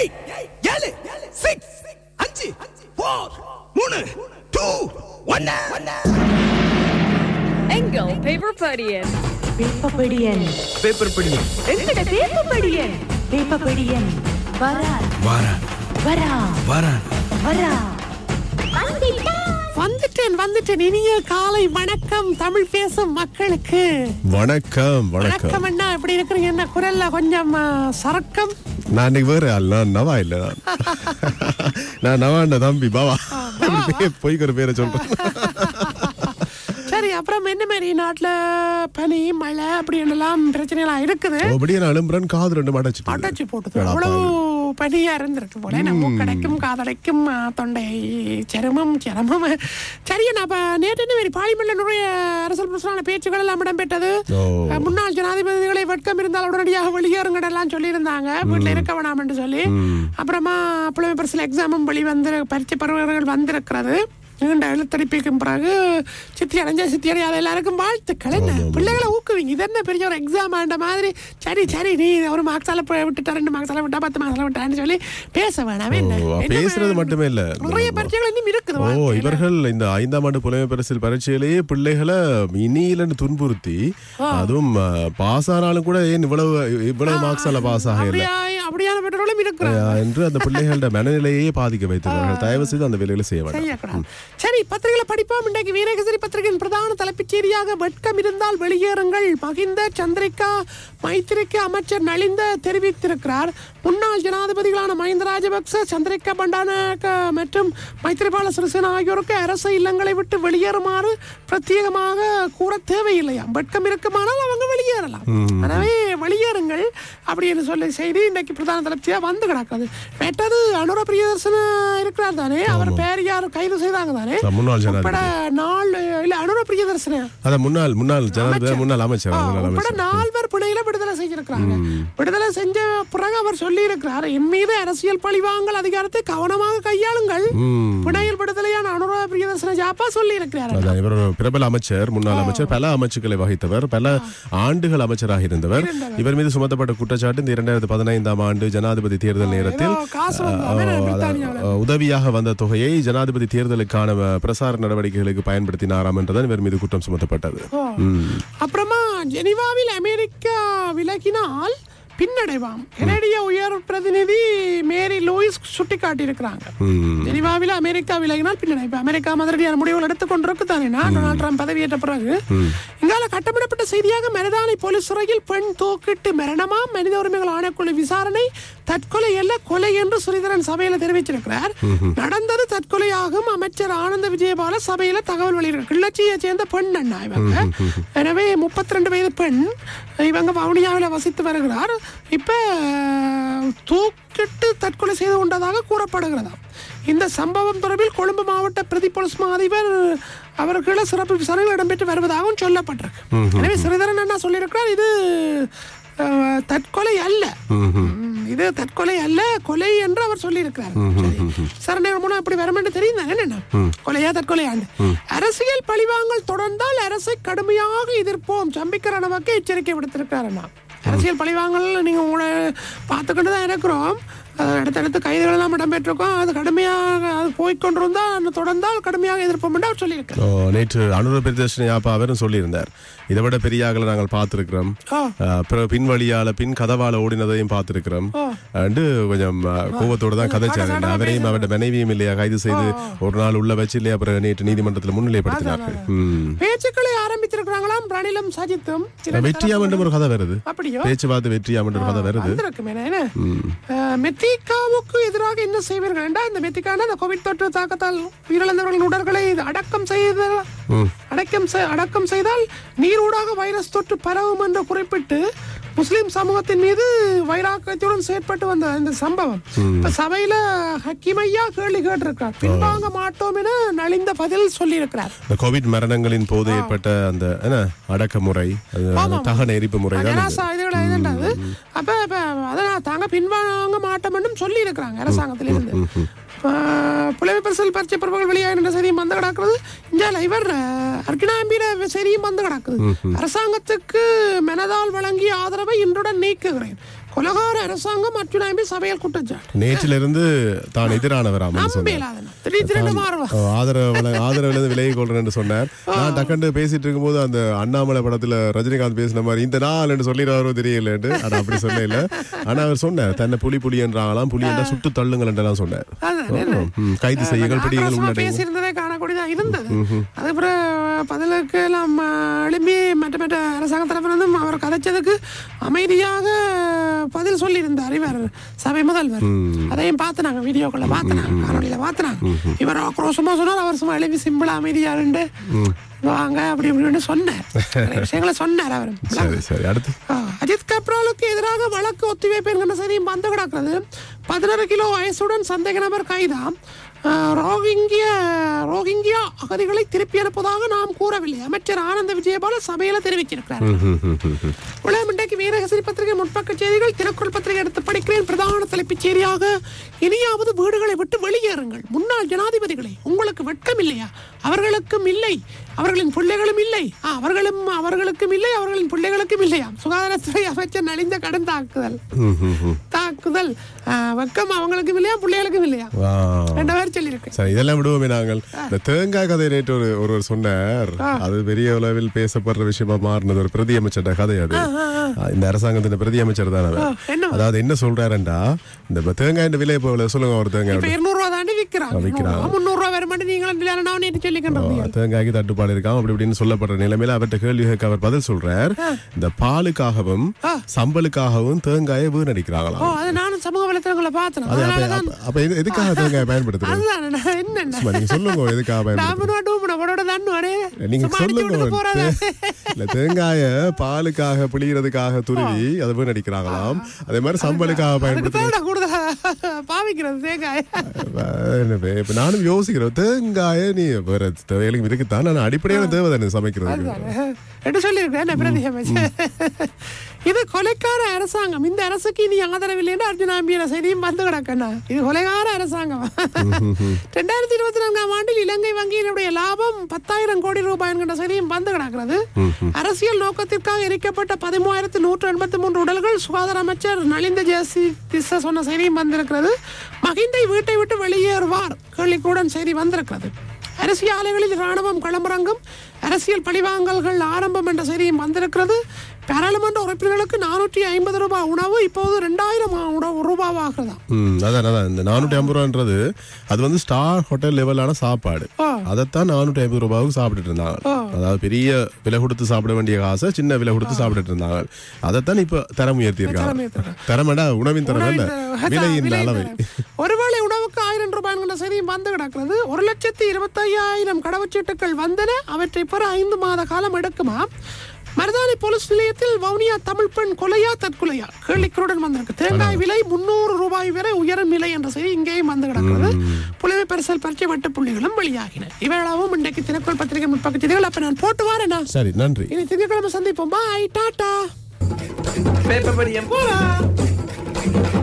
7 6 5 4 3 2 1 எங்கள் பேப்பர் படியன் எங்கட பேப்பர் படியன் வரா வந்துட்டேன் இனிய காலை வணக்கம் தமிழ் பேசும் மக்களுக்கு. வணக்கம் அண்ணா, எப்படி இருக்கிறீங்க? என்ன குரல்ல கொஞ்சம் சரக்கம்? நான் இன்னைக்கு வேற ஆள், நான் நவா இல்ல, நான் நவாண்ட தம்பி பாவா போய்க்கு ஒரு பேரை சொல்றேன். சரி, அப்புறம் என்ன மாதிரி நாட்டுல பனி மழை அப்படின்னுலாம் பிரச்சனைலாம் இருக்குது. அப்படியே நான் அலும்புறேன், காது ரெண்டு அடைச்சு போட்டுது. அவ்வளவு பனியா இருந்திருக்கு போல. நம்ம கிடைக்கும் காதடைக்கும் தொண்டை சருமம். சரி, நான் நேற்று என்ன மாதிரி பார்லிமெண்ட்ல நிறைய அரசியல் பிரச்சனை பேச்சுக்கள் எல்லாம் இடம்பெற்றது. முன்னாள் ஜனாதிபதிகளை வெட்கம் இருந்தால் உடனடியாக வெளியேறுங்கடெல்லாம் சொல்லியிருந்தாங்க, வீட்டுல இருக்க வேணாம் என்று சொல்லி. அப்புறமா புலமை பரிசில் எக்ஸாமும் பரீட்சை பருவங்கள் வந்திருக்கிறது. நீண்ட எழுத்தடிப்பிக்கும் பிறகு சித்தி அடையாத எல்லாருக்கும் வாழ்த்துக்கள். என்ன பிள்ளைகளை ஊக்குவீங்க, இது என்ன பெரிய ஒரு எக்ஸாம் ஆண்ட மாதிரி. சரி, நீ ஒரு மார்க்ஸால விட்டுட்டா, 2 மார்க்ஸால விட்டா, 10 மார்க்ஸால விட்டான்னு சொல்லி பேச வேணாம். பேசுறது மட்டுமே இல்ல, நிறைய பரீட்சைகள் இன்னும் இருக்குது. இவர்கள் இந்த 5ஆம் ஆண்டு புலமை பரிசில் பரீட்சையிலேயே பிள்ளைகளை இனியிலன்னு துன்புறுத்தி, அதுவும் பாஸ் ஆனாலும் கூட ஏன் இவ்வளவு மார்க்ஸால பாஸ் ஆகல அப்படியான பெற்றோர்களும் இருக்கிறாங்க என்று அந்த பிள்ளைகளோட மனநிலையே பாதிக்க வைத்திருக்கிறார்கள். தயவு செய்து அந்த வேலைகளை செய்ய வேண்டாம். சரி, பத்திரிகைகளை படிப்போம். இன்றைக்கு வீரகேசரி பத்திரிகையின் பிரதான தலைப்புச் செய்தியாக வெட்கம் இருந்தால் வெளியேறுங்கள், மகிந்த சந்திரிகா மைத்திரிக்கு அமைச்சர் நலிந்த தெரிவித்திருக்கிறார். முன்னாள் ஜனாதிபதிகளான மஹிந்த ராஜபக்ச, சந்திரிகா பண்டாரநாயக்க மற்றும் மைத்திரிபால சிறிசேனா ஆகியோருக்கு அரசு இல்லங்களை விட்டு வெளியேறுமாறு பிரத்யேகமாக கூற தேவையில்லையா. வெட்கம் இருக்குமானால் அவங்க வெளியேறலாம், எனவே வெளியேறுங்கள் அப்படின்னு சொல்லி செய்தி இன்றைக்கு பிரதான தலைப்பியா வந்து கிடக்குது. மற்றது அனுர பிரியதர்சன இருக்கிறார் தானே, அவர் பேர் யார் கைது செய்தாங்க தானே, முன்னாள் அனுர பிரியதர்சன, முன்னாள் அமைச்சர் 4 பிணையில விடுதலை செய்திருக்கிறாங்க. விடுதலை செஞ்ச பிறகு அவர் சொல்லி இருக்கிறார், என் மீது அரசியல் பழிவாங்கல் அதிகாரத்தை கவனமாக கையாளுங்கள். பிணையில் விடுதலையான அனுர பிரியதர்சன ஜாப்பா சொல்லி இருக்கிறார். இவர் பிரபல அமைச்சர், முன்னாள் அமைச்சர், பல அமைச்சுக்களை வகித்தவர், பல ஆண்டுகள் அமைச்சராக இருந்தவர். இவர் மீது சுமத்தப்பட்ட குற்றச்சாட்டு இந்த 2015ஆம் ஆண்டு ஜனாதிபதி தேர்தல் நேரத்தில் உதவியாக வந்த தொகையை ஜனாதிபதி தேர்தலுக்கான பிரசார நடவடிக்கைகளுக்கு பயன்படுத்தினாராம் என்றுதான் இவர் மீது குற்றம் சுமத்தப்பட்டது. அப்புறமா ஜெனீவாவில் அமெரிக்கா விலகினால் பின்னடைவாம் கனடிய உயர் பிரதிநிதி மேரி லூயிஸ் சுட்டிக்காட்டியிருக்கிறாங்க. ஜெனீவாவில் அமெரிக்கா விலகினால் பின்னடைவு. அமெரிக்கா மதுரடியான முடிவுகள் எடுத்துக்கொண்டிருக்கு தானே டொனால்ட் ட்ரம்ப் பதவியேற்ற பிறகு. இங்கால கட்டமிடப்பட்ட செய்தியாக மருதானை போலீஸ் துறையில் பெண் தூக்கிட்டு மரணமாம், மனித உரிமைகள் ஆணைக்குழு விசாரணை தற்கொலை அல்ல கொலை என்று ஸ்ரீதரன் சபையில தெரிவிச்சிருக்கிறார். நடந்தது தற்கொலையாகும். அமைச்சர் ஆனந்த விஜயபால சபையில தகவல் வெளியிட. கிள்ளச்சியை சேர்ந்த பெண் அண்ணா இவங்க. எனவே 32 வயது பெண், இவங்க வவுனியாவில் வசித்து வருகிறார். இப்ப தூக்கிட்டு தற்கொலை செய்து கொண்டதாக கூறப்படுகிறதா. இந்த சம்பவம் தொடர்பில் கொழும்பு மாவட்ட பிரதி போலீஸ் அதிபர் அவர்களை சிறப்பு விசாரணைகள் இடம்பெற்று வருவதாகவும் சொல்லப்பட்டிருக்கு. எனவே ஸ்ரீதரன் அண்ணா சொல்லியிருக்கிறார், இது தற்கொலை அல்ல, இது தற்கொலை அல்ல, கொலை என்று அவர் சொல்லி இருக்கிறார். சரணைகள் மூலம் அப்படி வரும் என்று தெரியும் தானே, என்ன கொலையா தற்கொலையாண்டு. அரசியல் பழிவாங்கல் தொடர்ந்தால் அரசை கடுமையாக எதிர்ப்போம், சம்பிக்க ரணவாக்க எச்சரிக்கை விடுத்திருக்கிறார். அரசியல் பழிவாங்கல் நீங்க உங்களை பார்த்துக்கிட்டு தான் இருக்கிறோம். அடுத்தடுத்து கைதுகள் எல்லாம் இடம்பெற்றிருக்கோம். அது கடுமையாக அது போய்கொண்டிருந்தால் தொடர்ந்தால் கடுமையாக எதிர்ப்போம் என்று அவர் சொல்லியிருக்கார். நேற்று அனுர பிரியதர்ஷன அவரும் சொல்லியிருந்தார், இதை விட பெரிய ஆகலை நாங்கள் பார்த்திருக்கிறோம், பின் வழியால பின் கதவால ஓடினதையும் பார்த்திருக்கிறோம் என்று கொஞ்சம் கோபத்தோடு தான் கதைச்சார். அவரையும் அவருடைய மனைவியும் இல்லையா கைது செய்து ஒரு நாள் உள்ள வச்சு இல்லையா அப்புறம் நேற்று நீதிமன்றத்தில் முன்னிலைப்படுத்தினார்கள். பேச்சுக்களை ஆரம்பித்திருக்கிறாங்களாம் ரணிலும் சஜித்தும். வெற்றியாம் என்ற ஒரு கதை வருது, பேச்சுவார்த்தை வெற்றியாம் என்ற ஒரு கதை வருது. மெத்திகாவுக்கு எதிராக என்ன செய்வீர்கள் என்றால், இந்த மெத்திகான அந்த கோவிட் தொற்று தாக்கத்தால் உயிரிழந்தவர்களின் உடல்களை அடக்கம் செய்தால் நீரூடாக வைரஸ் தொற்று பரவும் என்று குறிப்பிட்டு முஸ்லிம் சமூகத்தின் மீது வைராக்கியத்துடன் செயற்பட்டு வந்த இந்த சம்பவம் இப்ப சபையில ஹக்கீமையா கேள்வி கேட்டிருக்கிறார். பின்வாங்க மாட்டோம் என நலிந்த பதில் சொல்லி இருக்கிறார். கோவிட் மரணங்களின் போது ஏற்பட்ட அந்த அடக்குமுறை, தகன எரிப்பு முறை அப்ப அதனால் தாங்க பின்வாங்க மாட்டோம் என்றும் சொல்லி இருக்கிறாங்க அரசாங்கத்திலிருந்து. புலமை பரிசில் பரீட்சை பருவங்கள் வெளியாகின்ற செய்தியும் வந்து கிடக்குது. இந்தியாவில் இவர் அர்க்கினாம்பிட செய்தியும் வந்து கிடக்குது. அரசாங்கத்துக்கு மனதால் வழங்கிய ஆதரவை இன்றுடன் நீக்குகிறேன். கொலகார அரசாங்கம் அர்ஜுனாம்பி சபையில் குற்றச்சாட்டு. நேற்றிலிருந்து தான் எதிரானவர் ஆதரவு விலகி கொள்றேன்னு சொன்னார். நான் டக்கண்டு பேசிட்டு இருக்கும்போது அந்த அண்ணாமலை படத்துல ரஜினிகாந்த் பேசின மாதிரி இந்த நாள் என்று சொல்லிடுவாரோ தெரியல. ஆனா அப்படி சொல்ல இல்ல. ஆனா அவர் சொன்னார் தன்னை புலி என்றாங்களாம், புலி என்ற சுட்டு தள்ளுங்கள் என்றெல்லாம் சொன்னார். கைது செய்யுங்கள் பிடிகள் பேசியிருந்ததே காணக்கூடியதான் இருந்தது. அதுக்கப்புறம் பதிலுக்கு எல்லாம் எழுப்பி மற்ற அரசாங்க தரப்பிலிருந்தும் அவர் கதைச்சதுக்கு அமைதியாக பதில் சொல்லியிருந்தார் இவர் சபை முதல்வர். அதையும் பார்த்துனாங்க, வீடியோக்குள்ள பார்த்துனாங்க, காணொலியில பார்த்துனாங்க. இவர் ஆக்ரோஷமா சொன்னார், அவர் சும்மா எழுப்பி சிம்பிளா அமைதியாருண்டு வாங்க அப்படி இப்படின்னு சொன்னார், விஷயங்களை சொன்னார் அவர். அஜித் கப்ராலுக்கு எதிராக வழக்கு ஒத்திவைப்பு என்கிற செய்தியும் வந்து கிடக்கிறது. 16 கிலோ வயசுடன் சந்தேக நபர் கைதாம். ரோஹிங்கியா அகதிகளை திருப்பி அனுப்புவதாக நாம் கூறவில்லை, அமைச்சர் ஆனந்த விஜயபால சபையில தெரிவிச்சிருக்கிறார். உலகம் இன்றைக்கு வீரகேசரி பத்திரிகை முற்பக்க செய்திகள், தினக்குரல் பத்திரிகை எடுத்து படிக்கிறேன். பிரதான தலைப்புச் செய்தியாக இனியாவது வீடுகளை விட்டு வெளியேறுங்கள். முன்னாள் ஜனாதிபதிகளை, உங்களுக்கு வெட்கம் இல்லையா? அவர்களுக்கும் இல்லை, அவர்களின் பிள்ளைகளும் இல்லை. அவர்களுக்கும் இல்லை, அவர்களின் பிள்ளைகளுக்கும் இல்லையா? சுகாதாரத்துறை அமைச்சர் நலிந்த கடன் தாக்குதல் வெக்கம் அவங்களுக்கும் இல்லையா, பிள்ளைகளுக்கும் இல்லையா? இதெல்லாம் விடுவோமே நாங்கள். இந்த தேங்காய் கதை நேற்று ஒருவர் சொன்னார், அது பெரிய அளவில் பேசப்படுற விஷயமா மாறினது. ஒரு பிரதி அமைச்சர் கதை அது. இந்த அரசாங்கத்தின் பிரதி அமைச்சர் தான். அதாவது என்ன சொல்றாருண்டா, இந்த தேங்காய் விலை போல சொல்லுங்க, ஒரு தேங்காய் 200 ரூபா தாண்டி விற்கிறாங்க, 300 ரூபா வர மாட்டேன் நீங்களும் தேங்காய்க்கு தட்டுப்பாடு இருக்காம அப்படி இப்படின்னு சொல்லப்படுற நிலைமையில அவர்கிட்ட கேள்விக்கு அவர் பதில் சொல்றார், இந்த பாலுக்காகவும் சம்பளுக்காகவும் தேங்காயை வீணடிக்கிறாங்களாம். நானும் சமூக வலைத்தளங்களை பார்த்தேன். அப்ப எதுக்காக தேங்காய் பயன்படுத்துறீங்க? சொல்லுங்க, எதுக்காக நீங்க சொல்லுங்க. தேங்காய பாலுக்காக புளியறதுக்காக துருவி அதை வீணடிக்கிறாங்களாம். அதே மாதிரி சம்பளுக்காக பயன்படுத்துறது. நானும் யோசிக்கிறேன், தேங்காய நீ வேற தேவைகளும் இருக்குத்தான், நான் அடிப்படையான தேவை தானே சமைக்கிறது சொல்லியிருக்கேன். இது கொலைக்கார அரசாங்கம், இந்த அரசுக்கு இனி ஆதரவில்லை என்று அர்ஜுனாம்பிய செய்தியும் வந்து கிடக்கண்ணா. இது கொலைகார அரசாங்கம். 2024ஆம் ஆண்டில் இலங்கை வங்கியினுடைய லாபம் 10,000 கோடி ரூபாய் என்கிற செய்தியும் வந்து கிடக்கிறது. அரசியல் நோக்கத்திற்காக எரிக்கப்பட்ட 13,183 உடல்கள் சுகாதார அமைச்சர் நலிந்த ஜெயதிச சொன்ன செய்தியும் வந்திருக்கிறது. மகிந்தை வீட்டை விட்டு வெளியேறுவார் கேள்விக்குடன் செய்தி வந்திருக்கிறது. அரசியல் ஆலைகளில் ராணுவம் களமிறங்கும், அரசியல் பழிவாங்கல்கள் ஆரம்பம் என்ற செய்தியும் வந்திருக்கிறது. பாராளுமன்ற உறுப்பினர்களுக்கு 450 ரூபாய் உணவு இப்போது 2000 ரூபாவாகிறதா? அதான் இந்த 450 ரூபான்றது அது வந்து ஸ்டார் ஹோட்டல் லெவலான சாப்பாடு. அதைத்தான் 450 ரூபாய்க்கு சாப்பிட்டுட்டு இருந்தாங்க. அதாவது பெரிய விலை கொடுத்து சாப்பிட வேண்டிய காசை சின்ன விலை கொடுத்து சாப்பிட்டுட்டு இருந்தாங்க. அதைத்தான் இப்ப தரம் உயர்த்தி இருக்காங்க. தரமடா உணவின் தரம் அல்ல, விலையின் அளவை. ஒருவேளை உணவுக்கு 1000 ரூபாய் செய்தியும் வந்து கிடக்கிறது. 1,25,000 கடவுச்சீட்டுகள் வந்தன, அவற்றை பெற 5 மாத காலம் எடுக்குமா? மருதானி போலீஸ் நிலையத்தில் வவுனியா தமிழ் பெண் கொலையா தற்கொலையா கேள்விக்குடன் வந்திருக்கு. தேங்காய் விலை 300 ரூபாய் வரை உயரும் நிலை என்ற செய்தி இங்கேயும் வந்து கிடக்கிறது. புலமை பரிசல் பரீட்சை வெட்டு புள்ளிகளும் வெளியாகின. இவையளவும் இன்றைக்கு தினக்குரல் பத்திரிகை முற்பக்க செய்திகள். அப்ப நான் போட்டு வரேனா? சரி, நன்றி. இனி திங்கட்கிழமை சந்திப்போம். பாய், டாடா. பேப்பர் படியம் போலாம்.